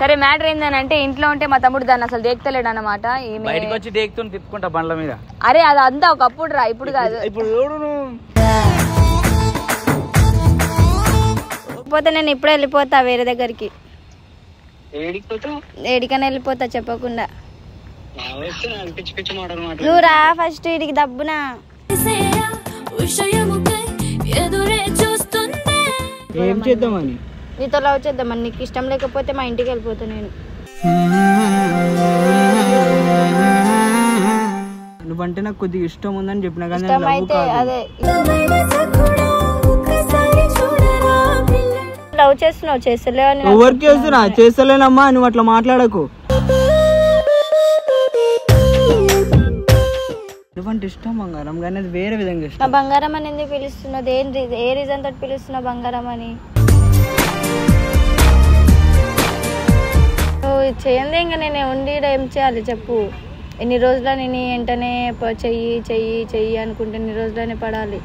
సరే మ్యాటర్ ఏంటంటే ఇంట్లో ఉంటే మా తమ్ముడు దాన్ని అసలు దేక్తలేడు అన్నమాట. బయటకు వచ్చి దేక్తూ తిప్పుకుంటా బండ్ల మీద. అరే అది అంతా ఒకప్పుడు రా, ఇప్పుడు కాదు. ఇప్పుడు పోతే నేను ఇప్పుడే వెళ్ళిపోతా వేరే దగ్గరికి. ఏడికైనా వెళ్ళిపోతా చెప్పకుండా. నువ్వు రా ఫస్ట్ ఇడికి దబ్బునా. ఏం చేద్దామని నీతో లవ్ చేద్దామని. నీకు ఇష్టం లేకపోతే మా ఇంటికి వెళ్ళిపోతా నేను. నువ్వంటే నాకు కొద్దిగా ఇష్టం ఉందని చెప్పినా కానీ ఇష్టం అయితే అదే లవ్ చేస్తున్నావు. చేస్తలేవు అని ఎవరికి చేస్తున్నా? చేస్తలేనమ్మా, నువ్వు అట్లా మాట్లాడకు. నువ్వంటే ఇష్టం బంగారం, కానీ అది వేరే విధంగా ఇష్టం. నా బంగారం అని ఎందుకు పిలుస్తున్నావు? ఏ రీజన్ తోటి పిలుస్తున్నావు బంగారం అని? నువ్వు చేయండి. ఇంకా నేను ఉండి ఏం చేయాలి చెప్పు? ఎన్ని రోజుల నేను వెంటనే చెయ్యి చెయ్యి చెయ్యి అనుకుంటే ఎన్ని రోజులనే పడాలి.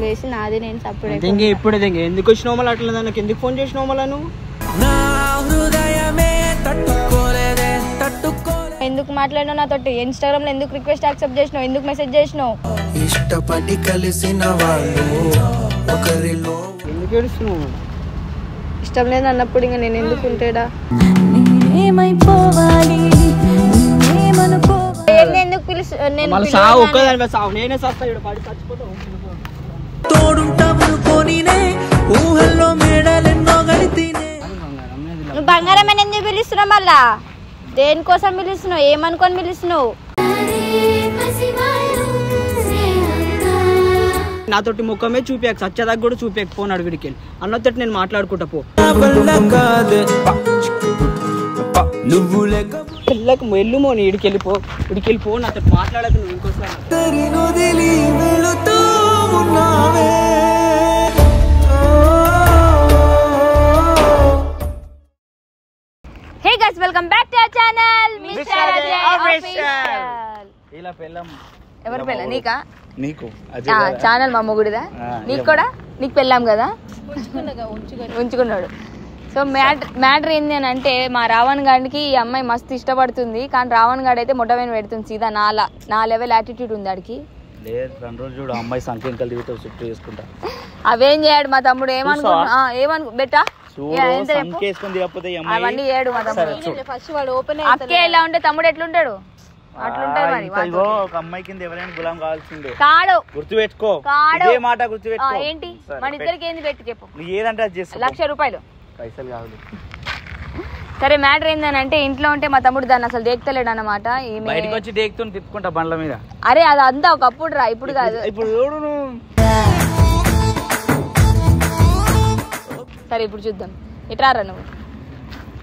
వేసి నాది నేను సపోర్ట్. ఇప్పుడు ఎందుకు వచ్చినావు మళ్ళీ అట్లా? నాకు ఎందుకు ఫోన్ చేసినావు మళ్ళీ? నువ్వు ఎందుకు మాట్లాడినావు నాతోటి? ఇన్స్టాగ్రామ్ లో ఎందుకు రిక్వెస్ట్ యాక్సెప్ట్ చేసినావు? ఎందుకు మెసేజ్ చేసినావు? ఇష్టపడి కలిసిన వాళ్ళు ఎందుకు ఏడుస్తున్నావు? ఇష్టం లేదు అన్నప్పుడు ఇంకా నేను ఎందుకు ఉంటాడా? ఎందుకు నువ్వు బంగారం అని ఎందుకు పిలుస్తున్నావు? మళ్ళా దేనికోసం పిలుస్తున్నావు? ఏమనుకొని పిలుస్తున్నావు? నాతోటి ముఖమే చూపించక సచ్చదాకా కూడా చూపించక ఫోన్ అడుగుడికి వెళ్ళి అన్నతో నేను మాట్లాడుకుంటా పో. పిల్లకు వెళ్ళు మోని ఇడికెళ్ళిపో, ఇడికెళ్ళిపో. నాతో మాట్లాడక నువ్వు ఇంకోసారి. Hey guys, welcome back to our channel Mr. Ajay Official. ఇలా పెళ్ళం ఎవరు పెళ్ళ? నీకా? నీకు ఛానల్ మా మొగుడిదా? నీకు కూడా? నీకు పెళ్ళాం కదా, ఉంచుకున్నాడు. సో మ్యాటర్ ఏంది అని అంటే, మా రావణ్ గాడికి ఈ అమ్మాయి మస్తు ఇష్టపడుతుంది. కానీ రావణ్ గాడు అయితే మొట్టమైన పెడుతుంది సీదా. నా లెవెల్ యాటిట్యూడ్ ఉంది ఆడికి. చూడు అమ్మాయి సంఖ్యంకలు దిగుతూ చుట్టూ చేసుకుంటా. అవేం చేయడు మా తమ్ముడు. ఏమనుకో బెట్టా అవన్నీ ఏడు మా తమ్ముడు. అక్కే ఇలా ఉంటే తమ్ముడు ఎట్లుంటాడు? అట్లుంటాడు మరి. ఒక అమ్మాయి కింద ఎవరైనా గులాం కావాల్సిందే. కాడు, గుర్తుపెట్టుకో. కాడు మాట గుర్తుపెట్టుకో. ఏంటి మన ఇద్దరికి ఏంది పెట్టి చెప్పు. ఏదంటే అది చేస్తా. 1,00,000 రూపాయలు పైసలు కావాలి. సరే మ్యాటర్ ఏంటంటే ఇంట్లో ఉంటే మా తమ్ముడు దాన్ని అసలు దేక్తలేడు అన్నమాట. బయటకు వచ్చి దేక్తూ తిప్పుకుంటా బండ్ల మీద. అరే అది అంతా ఒకప్పుడు రా, ఇప్పుడు కాదు. ఇప్పుడు సరే ఇప్పుడు చూద్దాం. ఇట్రారా నువ్వు,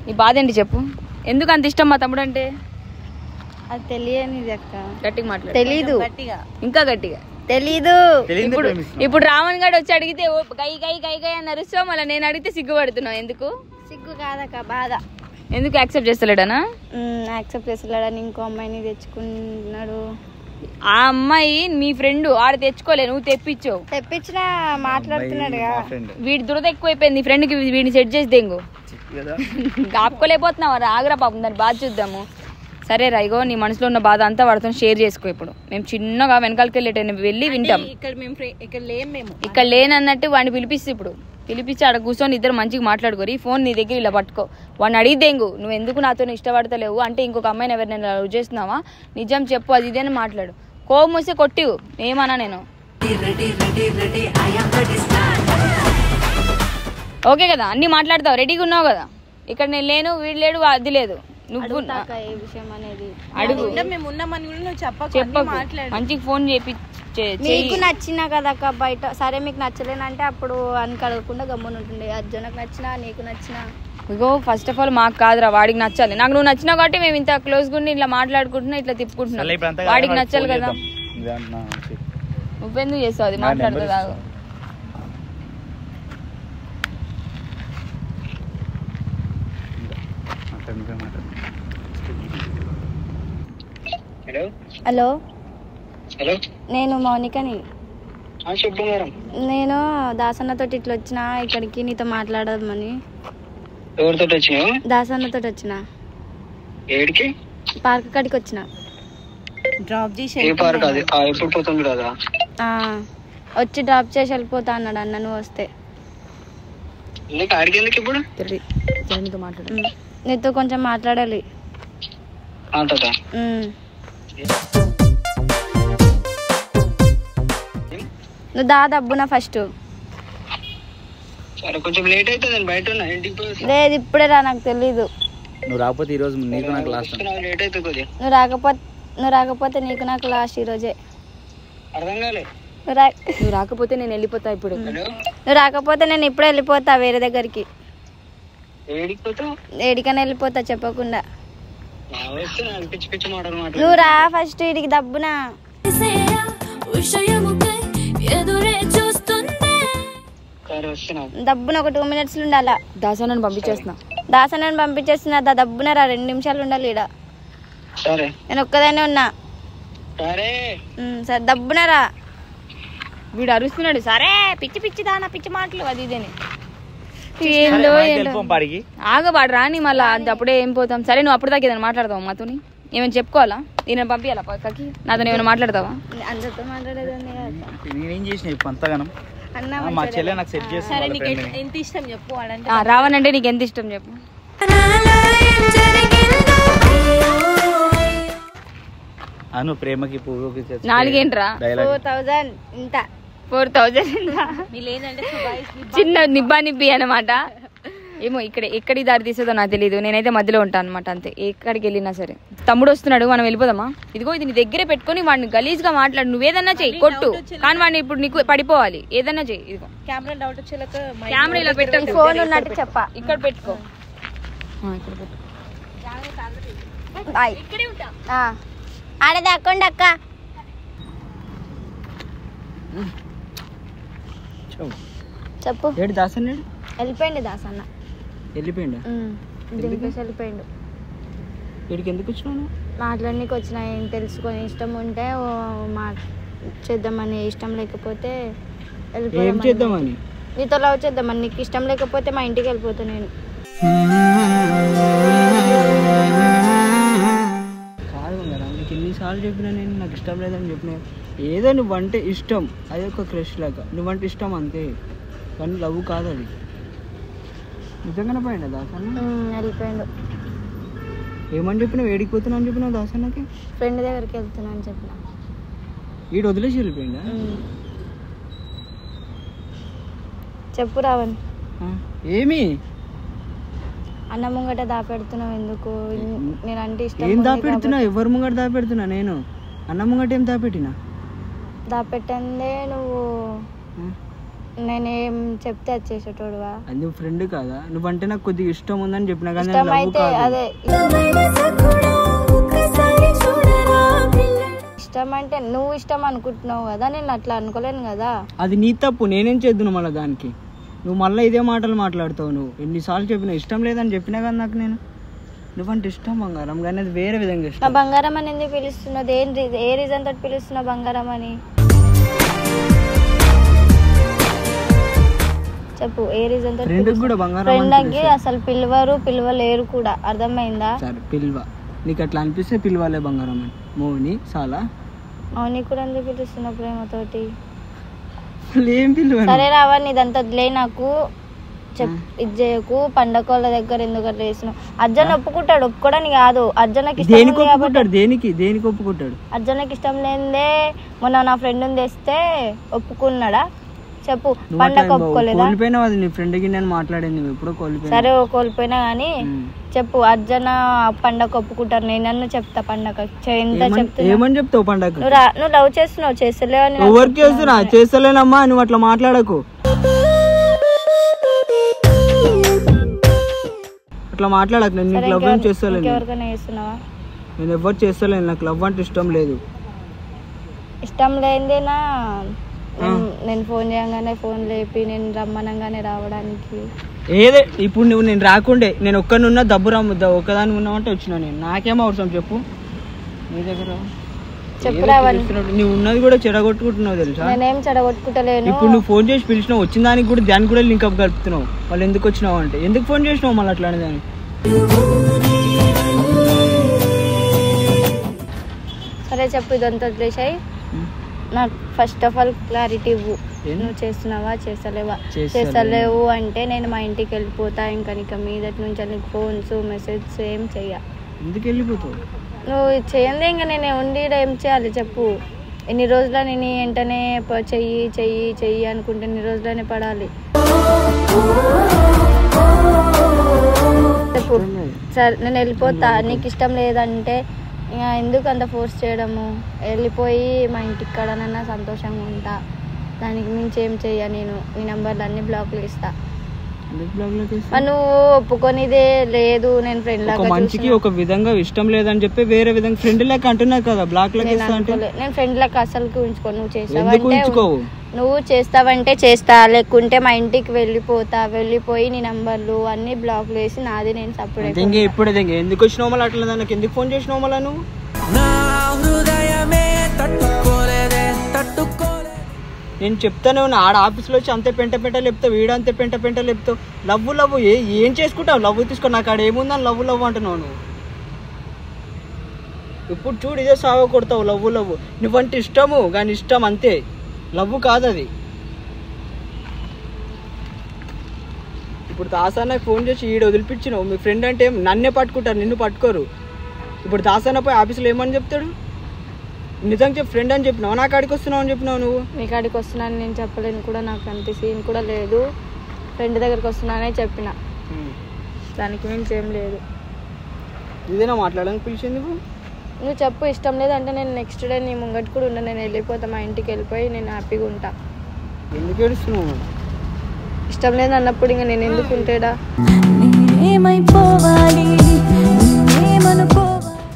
నీ బాధ ఏంటి చెప్పు. ఎందుకు అంత ఇష్టం మా తమ్ముడు అంటే? అది తెలియనిది అక్క. గట్టిగా మాట్లాడు. తెలీదు. ఇంకా గట్టిగా తెలీదు. ఇప్పుడు రావణ్ గారు వచ్చి అడిగితే గై గై గై గై అన్నారు. సో మళ్ళీ నేను అడిగితే సిగ్గుపడుతున్నావు. ఎందుకు? సిగ్గు కాదక్క, బాధ. ఎందుకు యాక్సెప్ట్ చేస్తలేడనా? యాక్సెప్ట్ చేస్తలేడని ఇంకో అమ్మాయిని తెచ్చుకున్నాడు. ఆ అమ్మాయి మీ ఫ్రెండ్, ఆడ తెచ్చుకోలే, నువ్వు తెప్పించావు. తెప్పించినా మాట్లాడుతున్నాడుగా. వీడి దురద ఎక్కువైపోయింది. నీ ఫ్రెండ్కి వీడిని సెట్ చేసి దెంగు. ఆపుకోలేకపోతున్నావు. ఆగ్రా పాపం, దాన్ని బాధ చూద్దాము. సరే రైగో, నీ మనసులో ఉన్న బాధ అంతా వాడుతో షేర్ చేసుకో. ఇప్పుడు మేము చిన్నగా వెనకాలకి వెళ్ళి వింటాం. ఇక్కడ లేనన్నట్టు వాడిని పిలిపిస్తే, ఇప్పుడు పిలిపించి ఆడ కూర్చొని ఇద్దరు మంచిగా మాట్లాడుకోరు. ఈ ఫోన్ నీ దగ్గర ఇలా పట్టుకో. వాడిని అడిగిదేంగు, నువ్వు ఎందుకు నాతో ఇష్టపడతలేవు అంటే ఇంకొక అమ్మాయిని ఎవరినైనా లవ్ చేస్తున్నావా, నిజం చెప్పు, అది ఇదేని మాట్లాడు. కోపం వస్తే కొట్టివు, ఏమన్నా నేను ఓకే కదా? అన్ని మాట్లాడతావు, రెడీగా ఉన్నావు కదా. ఇక్కడ నేను లేను, వీడు లేడు, అది లేదు. నువ్వు అడుగు, మంచిగా ఫోన్ చేపి. మీకు నచ్చినా కదక్క బయట. సరే మీకు నచ్చలేనంటే అప్పుడు అని అడగకుండా గమ్మున ఉంటుండే. అర్జునకు నచ్చినా, నీకు నచ్చినా. ఇగో ఫస్ట్ ఆఫ్ ఆల్ మాకు కాదురా, వాడికి నచ్చాలి. నాకు నువ్వు నచ్చినావు కాబట్టి మేము ఇంత క్లోజ్ గా ఇట్లా మాట్లాడుకుంటున్నా, ఇట్లా తిప్పుకుంటున్నాం. వాడికి నచ్చాలి కదా. నువ్వెందుకు చేస్తావు అది? మాట్లాడుతుందా? హలో, నేను మౌనికని. చెప్పు మేడం. నేను దాసన్నతో ఇట్లా వచ్చిన ఇక్కడికి నీతో మాట్లాడదామని. ఎవరితో వచ్చినావు? దాసన్నతో వచ్చిన. ఏడికి? పార్క్ కాడికి వచ్చిన. డ్రాప్ చేసి ఏ పార్క్? అది ఎప్పుడు పోతుంది కదా. వచ్చి డ్రాప్ చేసి వెళ్ళిపోతా అన్నాడు అన్న నువ్వు వస్తే. నీకు ఆడికి ఎందుకు ఇప్పుడు? నీతో కొంచెం మాట్లాడాలి. నువ్వు దబ్బున ఫస్ట్. సరే కొంచెం లేట్ అవుతుంది, బయట ఉన్నా, ఇంటికి పోయి. లేదు ఇప్పుడే రా, నాకు తెలీదు. నువ్వు రాకపోతే ఈరోజు నీకు నాకు లాస్ట్. లేట్ అవుతుంది కొద్దిగా. నువ్వు రాకపోతే నీకు నాకు లాస్ట్ ఈరోజే. అర్థం కాలే. నువ్వు రాకపోతే నేను వెళ్ళిపోతా ఇప్పుడు. నువ్వు రాకపోతే నేను ఇప్పుడే వెళ్ళిపోతా వేరే దగ్గరికి. ఏడికైనా వెళ్ళిపోతా చెప్పకుండా. నువ్వు రా ఫస్ట్ ఇడికి దబ్బునా. దబ్బున ఒక 2 minutes ఉండాలా. దాసన్నని పంపించేస్తున్నా. దబ్బున రా, 2 నిమిషాలు ఉండాలి ఈడ. నేను ఒక్కదానే ఉన్నా. సరే దబ్బున రా. వీడు అరుస్తున్నాడు, సరే పిచ్చి పిచ్చి దానా పిచ్చి మాటలు అది ఇదేని. ఆగబాడు రాని మళ్ళా అప్పుడే ఏం పోతాం. సరే నువ్వు అప్పుడు దాకా ఏదైనా మాట్లాడతావా మాతోని? ఏమైనా చెప్పుకోవాలా? నేను పంపించాలా పక్కకి? నాతో ఏమైనా మాట్లాడతావా? అందరితో మాట్లాడేది నేనేం చేసిన అంతగానం? మా చెల్లె నాకు సెట్ చేసి ఎంత ఇష్టం చెప్పు. రావనంటే నీకు ఎంత ఇష్టం చెప్పు. అను ప్రేమకి పువ్వుకి 4 4,000 ఇంత 4,000 చిన్న నిబ్బి అనమాట. ఏమో ఎక్కడికి దారి తీసేదో నాకు తెలియదు. నేనైతే మధ్యలో ఉంటాను అనమాట, అంతే. ఎక్కడికి వెళ్ళినా సరే. తమ్ముడు వస్తున్నాడు, మనం వెళ్ళిపోదామా? ఇదిగో ఇది నీ దగ్గరే పెట్టుకొని వాడిని గలీజ్ గా మాట్లాడు. నువ్వేదన్నా చెయ్యి, కొట్టు, కానీ వాడిని ఇప్పుడు నీకు పడిపోవాలి. ఏదన్నా చెయ్యి. ఇదిగో కెమెరా ఇలా పెట్టు. ఫోన్ ఉన్నట్టు చెప్పా. ఇక్కడ పెట్టుకో. ఆడది అక్కండి అక్క. చెప్పు. దాసన్న వెళ్ళిపోయింది. దాసన్న వెళ్ళిపోయిండు. వెళ్ళిపోయిండు. వీడికి ఎందుకు వచ్చినావు? మాట్లాడనీకి వచ్చిన. ఏం తెలుసుకొని ఇష్టం ఉంటే చేద్దామని, ఇష్టం లేకపోతే ఏం చేద్దామని? నీతో లవ్ చేద్దామని. నీకు ఇష్టం లేకపోతే మా ఇంటికి వెళ్ళిపోతా నేను. కాదు కదా, నీకు ఎన్నిసార్లు చెప్పినా నేను నాకు ఇష్టం లేదని చెప్పిన. ఏదో నువ్వంటే ఇష్టం, అది ఒక క్రష్ లాగా. నువ్వంటే ఇష్టం అంతే, కానీ లవ్ కాదు అది. నిజంగానే పోయిందా దాసన్న? వెళ్ళిపోయిండు. ఏమని చెప్పినావు? ఏడికి పోతున్నా అని చెప్పినావు దాసన్నకి? ఫ్రెండ్ దగ్గరికి వెళ్తున్నా అని చెప్పిన. వీడు వదిలేసి వెళ్ళిపోయిందా? చెప్పు రావణ్. ఏమి అన్న ముంగట దాపెడుతున్నావు ఎందుకు? నేనంటే ఇష్టం. ఏం దాపెడుతున్నా? ఎవరి ముంగట దాపెడుతున్నా? నేను అన్న ముంగట ఏం దాపెట్టినా? దాపెట్టందే నువ్వు. నేనేం చెప్తే అది చేసేటోడువా? అది నువ్వు ఫ్రెండ్ కాదా? నువ్వంటే నాకు కొద్దిగా ఇష్టం ఉందని చెప్పినా కానీ అదే ఇష్టం అంటే నువ్వు ఇష్టం అనుకుంటున్నావు కదా, నేను అట్లా అనుకోలేను కదా. అది నీ తప్పు, నేనేం చేద్దును మళ్ళీ దానికి? నువ్వు మళ్ళీ ఇదే మాటలు మాట్లాడతావు. నువ్వు ఎన్నిసార్లు చెప్పినా ఇష్టం లేదని చెప్పినా కదా నాకు. నేను నువ్వంటే ఇష్టం బంగారం, కానీ అది వేరే విధంగా ఇష్టం. నా బంగారం అని ఎందుకు పిలుస్తున్నది? ఏ రీజన్ తోటి పిలుస్తున్నావు బంగారం అని చెప్పు. ఏ రీజన్ తోటి? ఫ్రెండ్కి అసలు పిలవలేరు కూడా, అర్థమైందా? సరే పిల్వ, నీకు అట్లా అనిపిస్తే పిలవాలే బంగారం అని. మౌని చాలా మౌని కూడా ఎందుకు పిలుస్తున్నావు ప్రేమతోటి? ఏం పిలువ? సరే రావా, నీదంతా వదిలే. నాకు ఇది చేయకు. పండగల దగ్గర ఎందుకు అట్లా చేస్తున్నావు? అర్జున్ ఒప్పుకుంటాడు. ఒప్పుకోవడానికి కాదు, అర్జునకి దేనికి ఒప్పుకుంటాడు? అర్జునకి ఇష్టం లేదే. మొన్న నా ఫ్రెండ్ తెస్తే ఒప్పుకున్నాడా చెప్పు? పండగ ఒప్పుకోలేదా? నీ ఫ్రెండ్ కి నేను మాట్లాడింది ఎప్పుడో కోల్పోయినా. సరే కోల్పోయినా కానీ చెప్పు. అర్జున పండగ ఒప్పుకుంటారు. నేను చెప్తా పండగ ఎంత చెప్తా. ఏమని చెప్తావు పండగ? నువ్వు లవ్ చేస్తున్నావు, చేస్తలేవు అని. ఎవరికి చేస్తున్నా? చేస్తలేనమ్మా, నువ్వు అట్లా మాట్లాడకు. అట్లా మాట్లాడకు. నేను నీకు లవ్ ఏం చేస్తలేను. ఎవరికైనా చేస్తున్నావా? నేను ఎవరు చేస్తలేను. నాకు లవ్ అంటే ఇష్టం లేదు. ఇష్టం లేదేనా? నేను ఫోన్ చేయగానే ఫోన్ లేపి నేను రమ్మనంగానే రావడానికి. ఏదే ఇప్పుడు నువ్వు నేను రాకుండే, నేను ఒక్కనున్నా దబ్బు రమ్ముద్దా, ఒక్కదాని ఉన్నామంటే వచ్చినా. నేను నాకేమో అవసరం చెప్పు? నీ దగ్గర చెప్పురా అవన్నీ. నువ్వు ఉన్నది కూడా చెడగొట్టుకుంటున్నావు తెలుసా. నేనేం చెడగొట్టుకుంటలేను. ఇప్పుడు నువ్వు ఫోన్ చేసి పిలిచినావు, వచ్చిన దానికి కూడా దానికి కూడా లింక్ అప్ కలుపుతున్నావు. వాళ్ళు ఎందుకు వచ్చినావు అంటే ఎందుకు ఫోన్ చేసినావు మళ్ళీ అట్లానే దాన్ని. సరే చెప్పు, ఇదంతా వదిలేసాయి. నాకు ఫస్ట్ ఆఫ్ ఆల్ క్లారిటీ ఇవ్వు. నువ్వు చేస్తున్నావా చేస్తలేవు అంటే నేను మా ఇంటికి వెళ్ళిపోతా. ఇంకా మీదటి నుంచి నీకు ఫోన్స్ మెసేజ్ ఏం చెయ్య. ఎందుకు వెళ్ళిపోతావు? నువ్వు చేయండి. ఇంకా నేను ఉండి ఏం చేయాలి చెప్పు. ఎన్ని రోజుల నేను వెంటనే చెయ్యి చెయ్యి చెయ్యి అనుకుంటే ఎన్ని రోజులనే పడాలి చెప్పు. సరే నేను వెళ్ళిపోతా, నీకు ఇష్టం లేదంటే ఇక ఎందుకు అంత ఫోర్స్ చేయడము. వెళ్ళిపోయి మా ఇంటికి కడనన్నా సంతోషంగా ఉంటా. దానికి మించి ఏం చెయ్య. నేను నీ నెంబర్లు అన్ని బ్లాక్లు ఇస్తా. నువ్వు ఒప్పుకొనిదే లేదు. నేను ఫ్రెండ్ లాగా మంచికి ఒక విధంగా ఇష్టం లేదని చెప్పి వేరే విధంగా ఫ్రెండ్ లెక్క అంటున్నావు కదా. బ్లాక్ లెక్క నేను ఫ్రెండ్ లెక్క అసలు ఉంచుకో. నువ్వు చేస్తావంటే నువ్వు చేస్తావంటే చేస్తా, లేకుంటే మా ఇంటికి వెళ్ళిపోయి నీ నంబర్లు అన్ని బ్లాక్ వేసి నాది నేను సపరేట్. ఇప్పుడు ఎందుకు వచ్చినావు మళ్ళీ అట్లా నాకు ఎందుకు ఫోన్ చేసినావు మళ్ళీ నువ్వు? నేను చెప్తానే ఉన్నా, ఆడ ఆఫీస్లో వచ్చి అంతే పెంట లేపుతావు, వీడు అంతే పెంట లేపుతావు. లవ్వు ఏం చేసుకుంటావు? లవ్వు తీసుకో, నాకు ఆడ ఏముందని లవ్వు అంటున్నావు నువ్వు. ఇప్పుడు చూడు ఇదే సాగు కొడతావు. లవ్వు నువ్వంటే ఇష్టము కానీ ఇష్టం అంతే, లవ్వు కాదు అది. ఇప్పుడు దాసాన్నకి ఫోన్ చేసి ఈడ వదిలిపించినావు. మీ ఫ్రెండ్ అంటే నన్నే పట్టుకుంటారు, నిన్ను పట్టుకోరు. ఇప్పుడు దాసాన్న పోయి ఆఫీస్లో ఏమని చెప్తాడు? నిజంగా చెప్పి ఫ్రెండ్ అని చెప్పినావు, నా కాడికి వస్తున్నావు అని చెప్పినావు. నువ్వు మీ కాడికి వస్తున్నాను నేను చెప్పలేను కూడా, నాకు అంత సీన్ కూడా లేదు. ఫ్రెండ్ దగ్గరికి వస్తున్నానే చెప్పిన, దానికి మించి ఏం లేదు. ఇదేనా మాట్లాడడానికి పిలిచింది? నువ్వు చెప్పు, ఇష్టం లేదంటే నేను నెక్స్ట్ డే నీ ముంగట్ కూడా ఉన్నా. నేను వెళ్ళిపోతా, మా ఇంటికి వెళ్ళిపోయి నేను హ్యాపీగా ఉంటా. ఎందుకు ఏడుస్తున్నావు? ఇష్టం లేదు అన్నప్పుడు ఇంకా నేను ఎందుకు ఉంటాడా?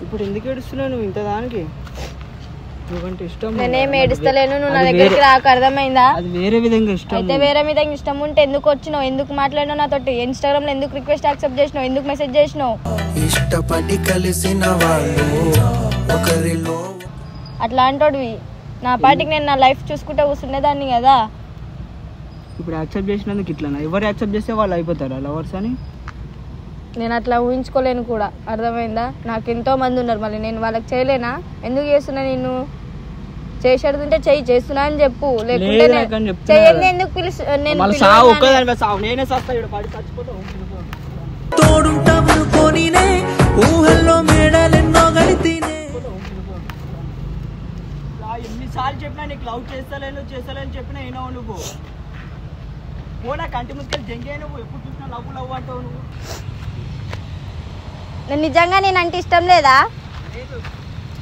ఇప్పుడు ఎందుకు ఏడుస్తున్నావు నువ్వు ఇంత దానికి? నేనేం ఏడుస్తలేను, నువ్వు నా దగ్గరికి రాక, అర్థమైందా? అది వేరే విధంగా ఇష్టం. అయితే వేరే విధంగా ఇష్టం ఉంటే ఎందుకు వచ్చినావు? ఎందుకు మాట్లాడినావు నాతోటి? ఇన్స్టాగ్రామ్ లో ఎందుకు రిక్వెస్ట్ యాక్సెప్ట్ చేసినావు? ఎందుకు మెసేజ్ చేసినావు? ఇష్టపడి కలిసిన వాళ్ళు ఒకరిలో అట్లాంటోడివి. నా పాటికి నేను నా లైఫ్ చూసుకుంటా కూర్చునేదాన్ని కదా. ఇప్పుడు యాక్సెప్ట్ చేసినందుకు ఇట్లా ఎవరు యాక్సెప్ట్ చేస్తే వాళ్ళు అయిపోతారా లవర్స్ అని? నేను అట్లా ఊహించుకోలేను కూడా, అర్థమైందా? నాకు ఎంతో మంది ఉన్నారు, మళ్ళీ నేను వాళ్ళకి చేయలేనా? ఎందుకు చేస్తున్నా? నేను చేసేడుతుంటే చేస్తున్నా అని చెప్పు, లేకుంటే చెయ్యండి ఎందుకు ఎన్నిసార్లు చెప్పినా నీకు లవ్ చేస్తలేను చెప్పినా ఏనో నువ్వు పోనా కంటి ముసుకెళ్ళి జంగే. నువ్వు ఎప్పుడు చూసినా లవ్ అంటావు నువ్వు. నిజంగా నేనంటే ఇష్టం లేదా?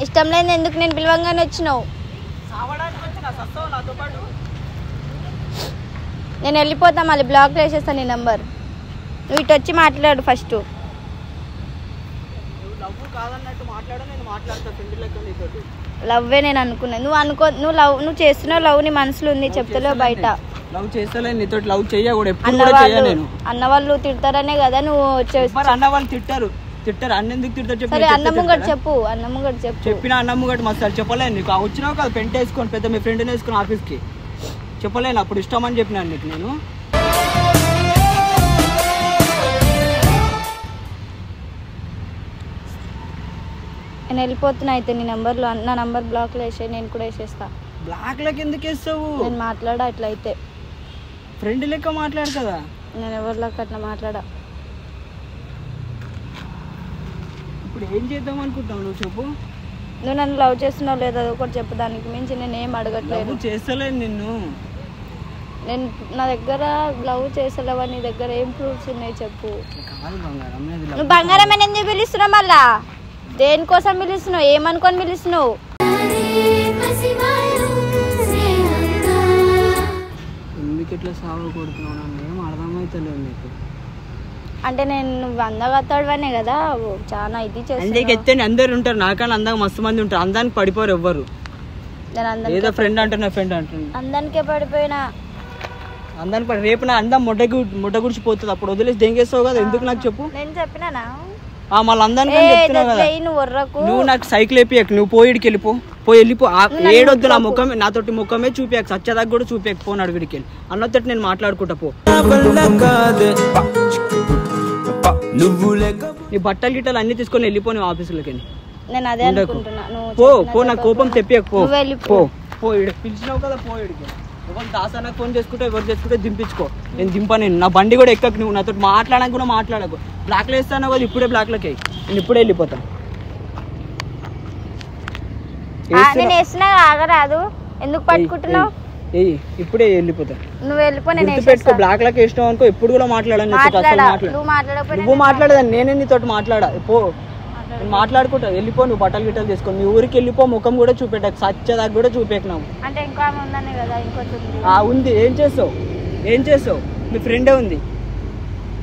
ఇష్టం లేదు ఎందుకు నేను పిలవంగానే వచ్చినావు? నేను వెళ్ళిపోతా, మళ్ళీ బ్లాక్ వేసేస్తాను నీ నెంబర్. నువ్వు ఇటు వచ్చి మాట్లాడు ఫస్ట్. లవ్వే నేను అనుకున్నా. నువ్వు చేస్తున్నావు లవ్, నీ మనసులో ఉంది, చెప్తలేవు బయట. లవ్ చేస్తలే, నీతో లవ్ చెయ్య కూడా అన్న వాళ్ళు తిడతారనే కదా నువ్వు. అన్న వాళ్ళు తిట్టారు అన్నెందుకు తిడతారు? సరే అన్న ముంగట చెప్పు, చెప్పిన అన్న ముంగట మస్తు చెప్పలేను నీకు. వచ్చినావు కదా పెంట వేసుకొని, పెద్ద మీ ఫ్రెండ్ని వేసుకొని ఆఫీస్కి చెప్పలేను. అప్పుడు ఇష్టం అని చెప్పినాను నీకు. నేను వెళ్ళిపోతున్నా. అయితే నీ నెంబర్లో నా నెంబర్ బ్లాక్లో వేసే, నేను కూడా వేసేస్తా. బ్లాక్లోకి ఎందుకు వేస్తావు? నేను మాట్లాడా అట్లయితే, ఫ్రెండ్ లెక్క మాట్లాడు కదా. నేను ఎవరిలోకి అట్లా మాట్లాడా. ఇప్పుడు ఏం చేద్దాం అనుకుంటావు నువ్వు చెప్పు. నువ్వు నన్ను లవ్ చేస్తున్నావు లేదా ఒకటి చెప్పు, దానికి మించి నేను ఏం అడగట్లేదు. చేస్తలేను నిన్ను. నేను నా దగ్గర లవ్ చేస్తలేవా? నీ దగ్గర ఏం ప్రూఫ్స్ ఉన్నాయి చెప్పు. నువ్వు బంగారం అని ఎందుకు పిలుస్తున్నావు? మళ్ళా దేనికోసం పిలుస్తున్నావు? ఏమనుకొని పిలుస్తున్నావు? ఎందుకు ఇట్లా సాగు కొడుతున్నావు? నన్ను ఏం అర్థమవుతలేదు నీకు. అంటే నేను నువ్వు అందగత్తాడువనే కదా చాలా ఇది చేస్తాను. అందరు ఉంటారు, నాకన్నా అందంగా మస్తు మంది ఉంటారు. అందానికి పడిపోరు ఎవ్వరు. ఏదో ఫ్రెండ్ అంటున్నా అందానికే పడిపోయినా. అందానికి పడి రేపు నా అందం ముడ్డ గుడిచిపోతుంది. అప్పుడు వదిలేసి దెంగేస్తావు కదా. ఎందుకు నాకు చెప్పు. నేను చెప్పినానా? మళ్ళీ అందానికి చెప్తున్నావు కదా. నువ్వు నాకు సైకిల్ వేపి నువ్వు పోయిడికి వెళ్ళిపో. పోయి వెళ్ళిపో. ఏడొద్దు నా ముఖమే, నాతోటి ముఖమే చూపించక, సచ్చదాకా కూడా చూపించకపోనాడు వీడికి వెళ్ళి. అన్నతోటి నేను మాట్లాడుకుంటా పో. నీ బట్టలు గిట్టలు అన్ని తీసుకొని వెళ్ళిపో నువ్వు ఆఫీసులకి. నేను అదే అనుకుంటున్నా. పో పో, నా కోపం తెప్పియకు పో పో పో. పిలిచినావు కదా పో. ఇడికి ఎవరు దాసానికి ఫోన్ చేసుకుంటే ఎవరు చేసుకుంటే దింపించుకో. నేను దింపను. నా బండి కూడా ఎక్కకు. నువ్వు నాతో మాట్లాడడానికి కూడా మాట్లాడకు. బ్లాక్లో వేస్తాను కదా, ఇప్పుడే బ్లాక్లోకి నేను ఇప్పుడే వెళ్ళిపోతాను. నేను వేసినా ఆగరాదు, ఎందుకు పట్టుకుంటున్నావు? ఇప్పుడే వెళ్ళిపోతా. నువ్వు వెళ్ళిపో, నేను పెట్టుకో. బ్లాక్ లాక్ వేసినావు అనుకో, ఎప్పుడు కూడా మాట్లాడను. నువ్వు మాట్లాడదని నేనే నీతో మాట్లాడా. పో, నేను మాట్లాడుకుంటా. వెళ్ళిపో, నువ్వు బట్టలు గిట్టలు తీసుకో. నీ ఊరికి వెళ్ళిపో, ముఖం కూడా చూపెట్టకు, సచ్చదాకా కూడా చూపెట్టినావు. అంటే ఇంకా ఉందనే కదా, ఇంకొంచెం ఉంది. ఏం చేస్తావు? మీ ఫ్రెండే ఉంది,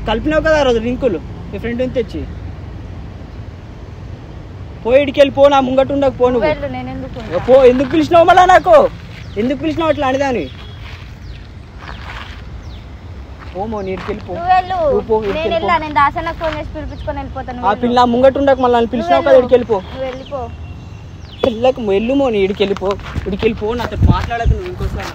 కలిపినావు కదా ఆ రోజు లింకులు. మీ ఫ్రెండ్ ఉంది తెచ్చి పోయిడికి వెళ్ళిపో. నా ముంగట్టు ఉండకు పో. నువ్వు పో. ఎందుకు పిలిచినావు మళ్ళా? నాకు ఎందుకు పిలిచినావు అట్లా అనిదాని? ఓమో నీటికి వెళ్ళిపో. ఆ పిల్ల ముంగట్టు ఉండకు, మళ్ళీ పిలిచినావు కదా, ఇడికి వెళ్ళిపో. వెళ్ళుమో నీ ఇడికి వెళ్ళిపో. నాతో మాట్లాడకు నువ్వు ఇంకోసారి.